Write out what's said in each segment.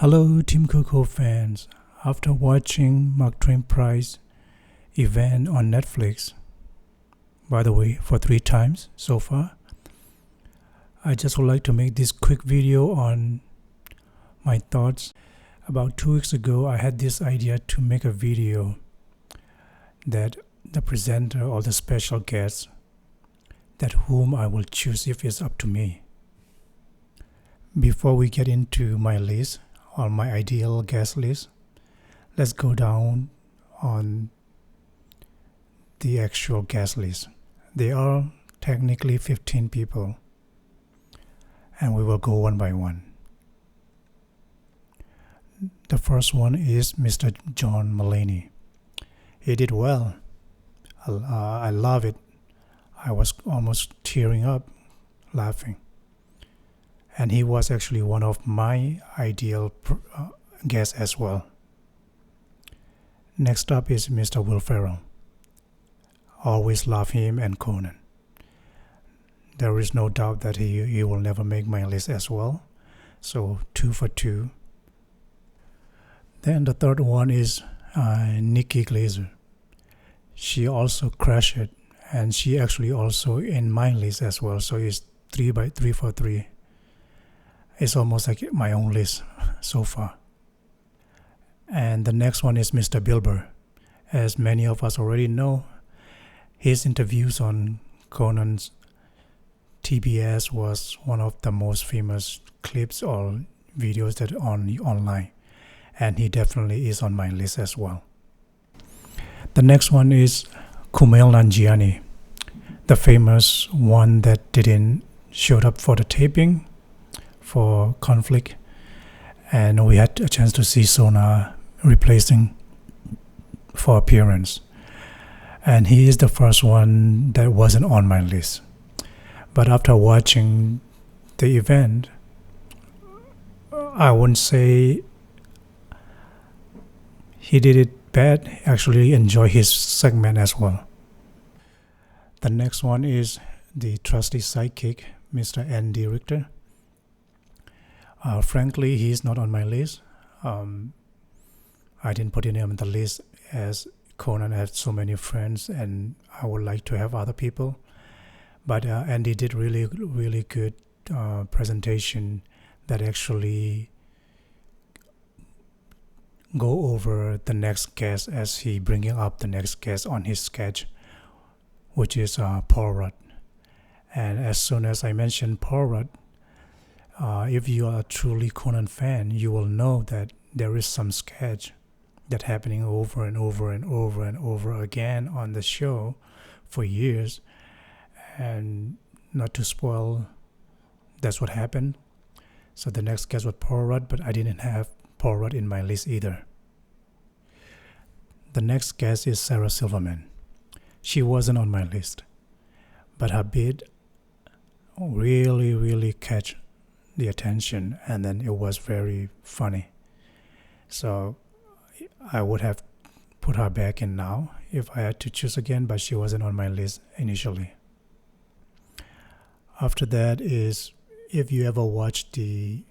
Hello, Team Coco fans. After watching Mark Twain Prize event on Netflix, by the way, for 3 times so far, I just would like to make this quick video on my thoughts. About 2 weeks ago, I had this idea to make a video that the presenter or the special guest that whom I will choose if it's up to me. Before we get into my list, or my ideal guest list, let's go down on the actual guest list. There are technically 15 people, and we will go one by one. The first one is Mr. John Mulaney. He did well. I love it. I was almost tearing up, laughing. And he was actually one of my ideal guests as well. Next up is Mr. Will Ferrell. Always love him and Conan. There is no doubt that he will never make my list as well. So 2 for 2. Then the third one is Nikki Glaser. She also crashed it, and she actually also in my list as well. So it's 3 for 3. It's almost like my own list so far. And the next one is Mr. Bill Burr. As many of us already know, his interviews on Conan's TBS was one of the most famous clips or videos that are online. And he definitely is on my list as well. The next one is Kumail Nanjiani, the famous one that didn't show up for the taping for Conflict, and we had a chance to see Sona replacing for appearance, and he is the first one that wasn't on my list. But after watching the event, I wouldn't say he did it bad. Actually enjoy his segment as well. The next one is the trusty sidekick, Mr. Andy Richter. Frankly, he's not on my list. I didn't put him on the list as Conan had so many friends and I would like to have other people. But Andy did really good presentation that actually go over the next guest as he bringing up the next guest on his sketch, which is Paul Rudd. And as soon as I mentioned Paul Rudd, if you are a truly Conan fan, you will know that there is some sketch that happening over and over and over and over again on the show for years. And not to spoil, that's what happened. So the next guest was Paul Rudd, but I didn't have Paul Rudd in my list either. The next guest is Sarah Silverman. She wasn't on my list, but her bid really catch the attention, and then it was very funny. So I would have put her back in now if I had to choose again, but she wasn't on my list initially. After that is, if you ever watched the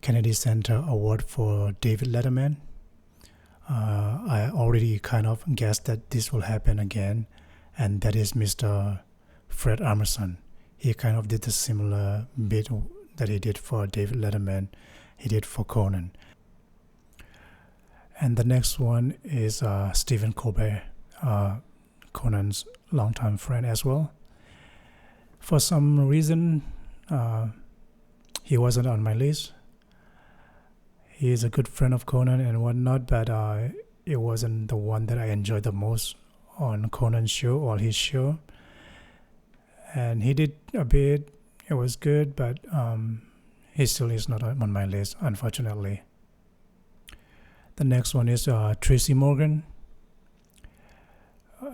Kennedy Center Award for David Letterman, I already kind of guessed that this will happen again, and that is Mr. Fred Armisen. He kind of did a similar bit that he did for David Letterman, he did for Conan. And the next one is Stephen Colbert, Conan's longtime friend as well. For some reason, he wasn't on my list. He is a good friend of Conan and whatnot, but it wasn't the one that I enjoyed the most on Conan's show or his show. And he did a bit, it was good, but he still is not on my list, unfortunately. The next one is Tracy Morgan.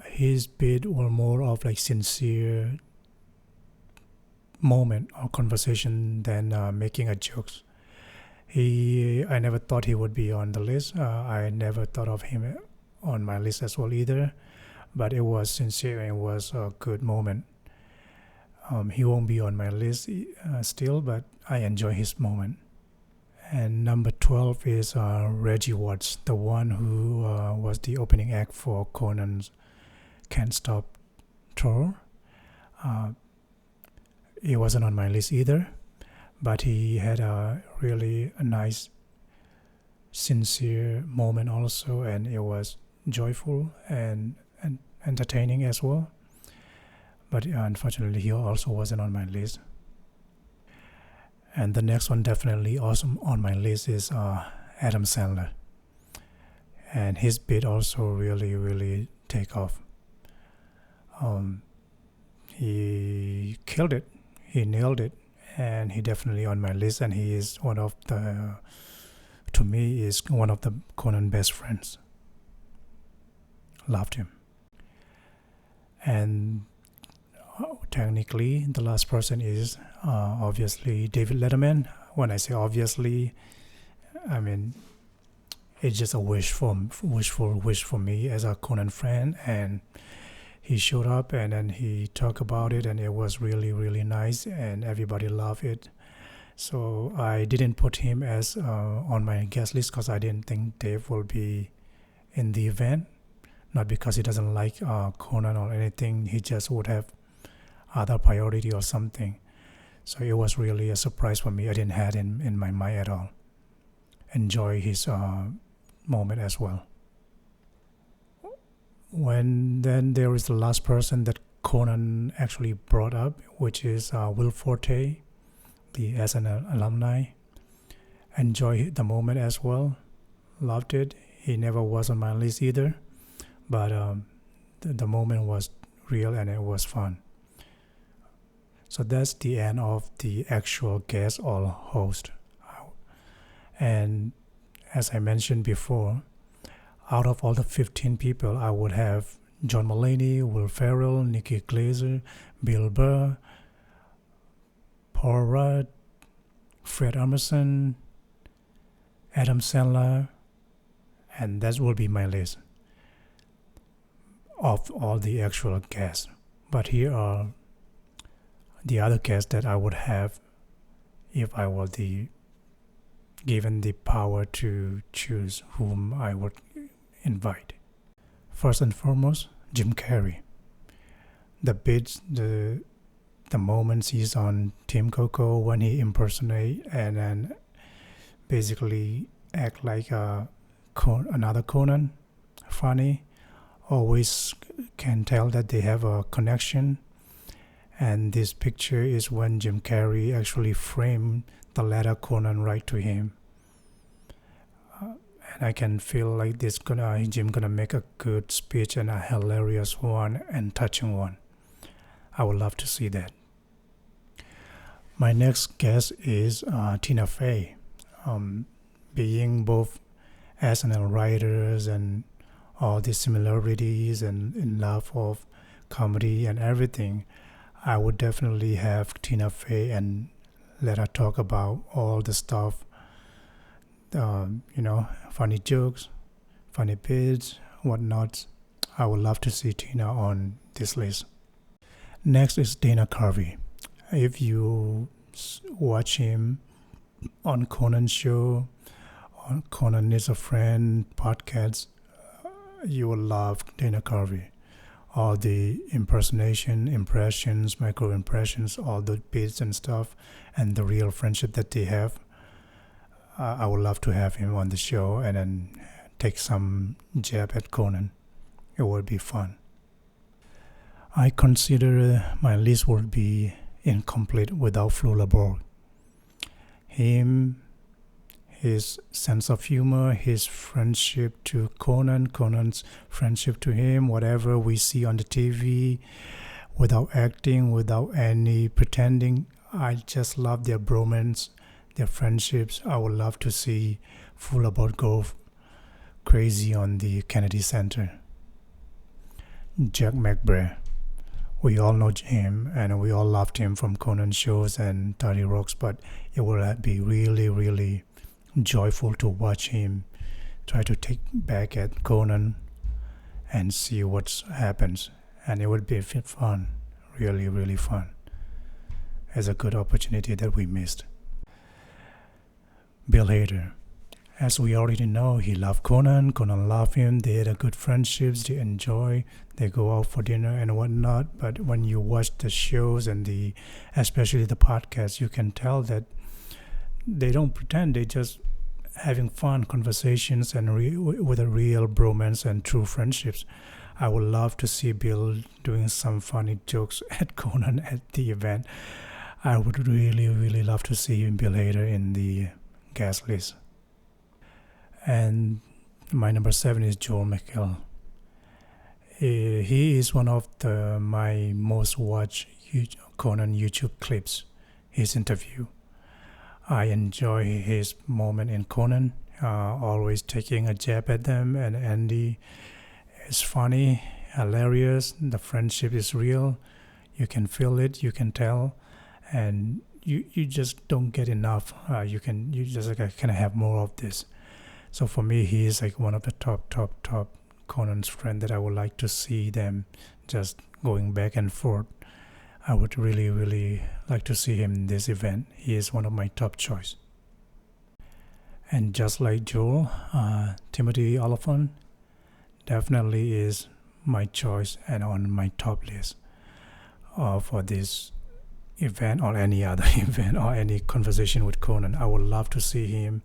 His bit were more of like sincere moment or conversation than making a jokes. I never thought he would be on the list. I never thought of him on my list as well either, but it was sincere and it was a good moment. He won't be on my list still, but I enjoy his moment. And number 12 is Reggie Watts, the one who was the opening act for Conan's Can't Stop tour. He wasn't on my list either, but he had a really nice, sincere moment also, and it was joyful and entertaining as well. But unfortunately, he also wasn't on my list. And the next one definitely also on my list is Adam Sandler. And his bit also really take off. He killed it. He nailed it. And he definitely on my list. And he is to me, is one of the Conan best friends. Loved him. And technically, the last person is obviously David Letterman. When I say obviously, I mean it's just a wishful wish for me as a Conan friend. And he showed up and then he talked about it, and it was really nice, and everybody loved it. So I didn't put him as on my guest list because I didn't think Dave will be in the event. Not because he doesn't like Conan or anything. He just would have other priority or something. So it was really a surprise for me. I didn't have it in my mind at all. Enjoy his moment as well. Then there is the last person that Conan actually brought up, which is Will Forte, the SNL alumni. Enjoy the moment as well. Loved it. He never was on my list either, but the moment was real and it was fun. So that's the end of the actual guest or host. And as I mentioned before, out of all the 15 people, I would have John Mulaney, Will Ferrell, Nikki Glaser, Bill Burr, Paul Rudd, Fred Armisen, Adam Sandler, and that will be my list of all the actual guests. But here are the other guests that I would have if I were given the power to choose whom I would invite. First and foremost, Jim Carrey. The bits, the moments he's on Team Coco when he impersonate and then basically act like another Conan, funny, always can tell that they have a connection. And this picture is when Jim Carrey actually framed the letter Conan right to him. And I can feel like Jim gonna make a good speech and a hilarious one and touching one. I would love to see that. My next guest is Tina Fey. Being both SNL writers and all the similarities and in love of comedy and everything, I would definitely have Tina Fey and let her talk about all the stuff, funny jokes, funny bits, whatnot. I would love to see Tina on this list. Next is Dana Carvey. If you watch him on Conan's show, on Conan is a Friend podcast, you will love Dana Carvey. All the impressions, micro impressions, all the bits and stuff, and the real friendship that they have. I would love to have him on the show and then take some jab at Conan. It would be fun. I consider my list would be incomplete without Flula Borg. Him, his sense of humor, his friendship to Conan, Conan's friendship to him, whatever we see on the TV, without acting, without any pretending. I just love their bromance, their friendships. I would love to see Flula Borg go crazy on the Kennedy Center. Jack McBrayer. We all know him and we all loved him from Conan shows and 30 Rocks, but it will be really joyful to watch him try to take back at Conan and see what happens. And it would be fun, really fun. It's a good opportunity that we missed. Bill Hader. As we already know, he loved Conan, Conan loved him, they had a good friendships, they enjoy, they go out for dinner and whatnot. But when you watch the shows and especially the podcasts, you can tell that they don't pretend, they just having fun conversations and with a real bromance and true friendships. I would love to see Bill doing some funny jokes at Conan at the event. I would really, really love to see Bill Hader in the guest list. And my number 7 is Joel McHale. He is one of my most watched Conan YouTube clips, his interview. I enjoy his moment in Conan, always taking a jab at them, and Andy is funny, hilarious, the friendship is real, you can feel it, you can tell, and you just don't get enough. You just like, can I have more of this? So for me, he is like one of the top Conan's friend that I would like to see them just going back and forth. I would really, really like to see him in this event. He is one of my top choice. And just like Joel, Timothy Oliphant definitely is my choice and on my top list for this event or any other event or any conversation with Conan. I would love to see him.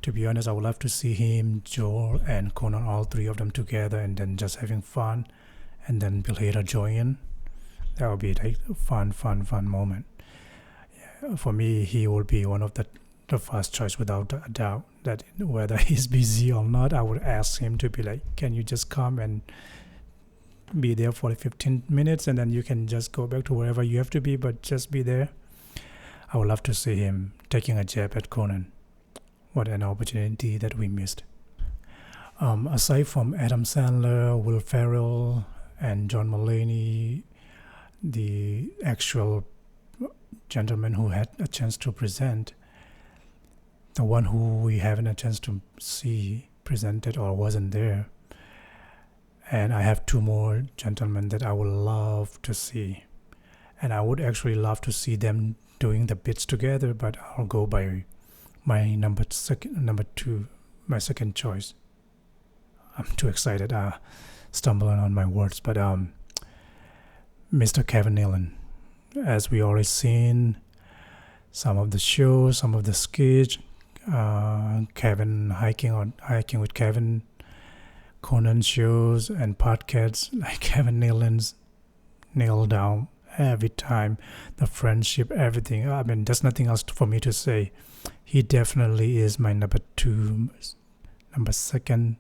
To be honest, I would love to see him, Joel, and Conan, all three of them together, and then just having fun, and then Bill Hader join. That would be like a fun moment. Yeah, for me, he will be one of the first choice without a doubt. That whether he's busy or not, I would ask him to be like, can you just come and be there for 15 minutes, and then you can just go back to wherever you have to be, but just be there. I would love to see him taking a jab at Conan. What an opportunity that we missed. Aside from Adam Sandler, Will Ferrell, and John Mulaney, the actual gentleman who had a chance to present, the one who we haven't a chance to see presented or wasn't there. And I have 2 more gentlemen that I would love to see. And I would actually love to see them doing the bits together, but I'll go by my number 2, my second choice. I'm too excited, stumbling on my words, but Mr. Kevin Nealon. As we already seen some of the shows, some of the sketch, Kevin hiking with Kevin, Conan shows and podcasts, like Kevin Nealon's nailed down every time, the friendship, everything. I mean, there's nothing else for me to say. He definitely is my number 2, number 2nd,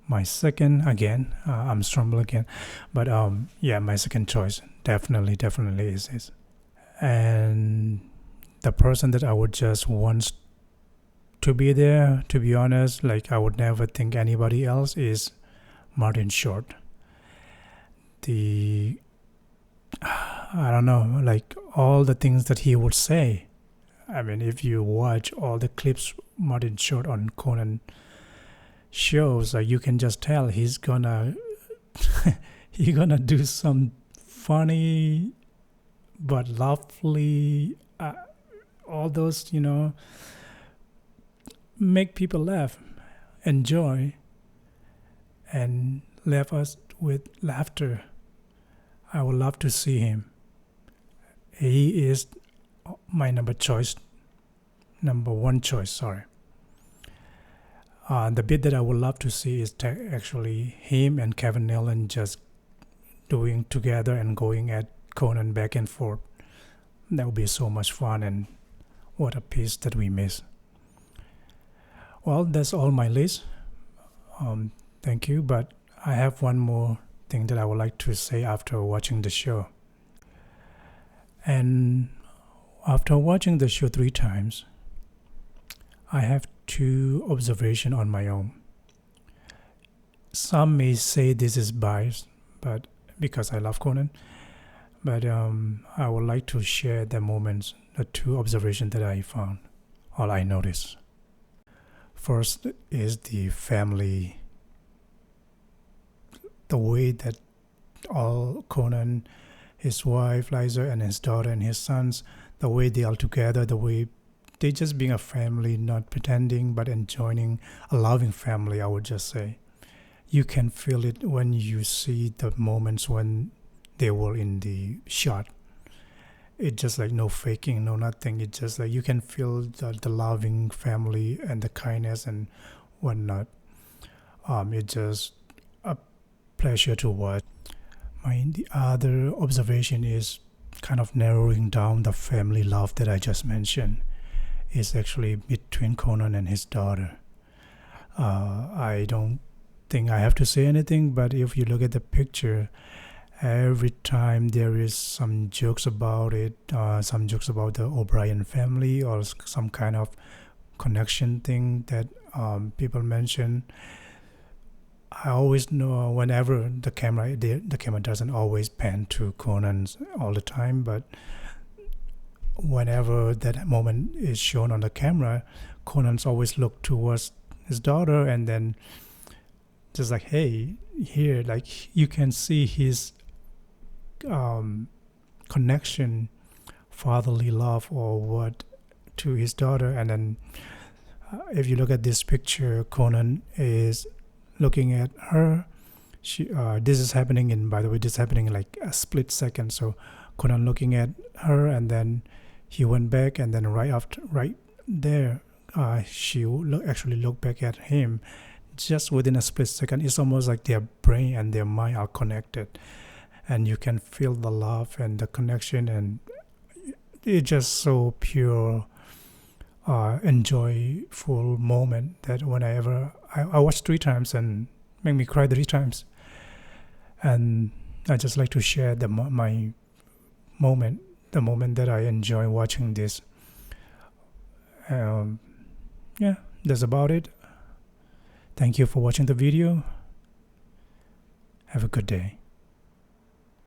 my second again. I'm stumbling again, but yeah, my second choice definitely is his. And the person that I would just want to be there, to be honest, like I would never think anybody else, is Martin Short. I don't know, like all the things that he would say. I mean, if you watch all the clips Martin Short on Conan shows, like you can just tell he's gonna do some funny but lovely, all those, make people laugh, enjoy, and leave us with laughter. I would love to see him. He is my number 1 choice. The bit that I would love to see is actually him and Kevin Nealon just doing together and going at Conan back and forth. That would be so much fun, and what a piece that we miss. Well, that's all my list. Thank you, but I have one more thing that I would like to say after watching the show. And after watching the show 3 times, I have 2 observations on my own. Some may say this is biased, but because I love Conan, but I would like to share the moments, the 2 observations that I found, or I noticed. First is the family, the way that all Conan, his wife Liza, and his daughter and his sons, the way they are together, the way they just being a family, not pretending but enjoying a loving family, I would just say. You can feel it when you see the moments when they were in the shot. It's just like no faking, no nothing. It's just like you can feel the loving family and the kindness and whatnot. It's just a pleasure to watch. The other observation is kind of narrowing down the family love that I just mentioned. Is actually between Conan and his daughter. I don't think I have to say anything, but if you look at the picture, every time there is some jokes about it, some jokes about the O'Brien family or some kind of connection thing that people mention. I always know whenever the camera doesn't always pan to Conan all the time, but whenever that moment is shown on the camera, Conan's always look towards his daughter and then just like, hey, here, like you can see his connection, fatherly love or what to his daughter. And then if you look at this picture, Conan is looking at her. This is happening in, by the way, this is happening in like a split second. So Conan looking at her, and then he went back, and then right there, she actually looked back at him. Just within a split second, it's almost like their brain and their mind are connected, and you can feel the love and the connection, and it's just so pure, enjoyable moment that whenever I watched 3 times and make me cry 3 times, and I just like to share my moment, the moment that I enjoy watching this. Yeah, that's about it. Thank you for watching the video. Have a good day.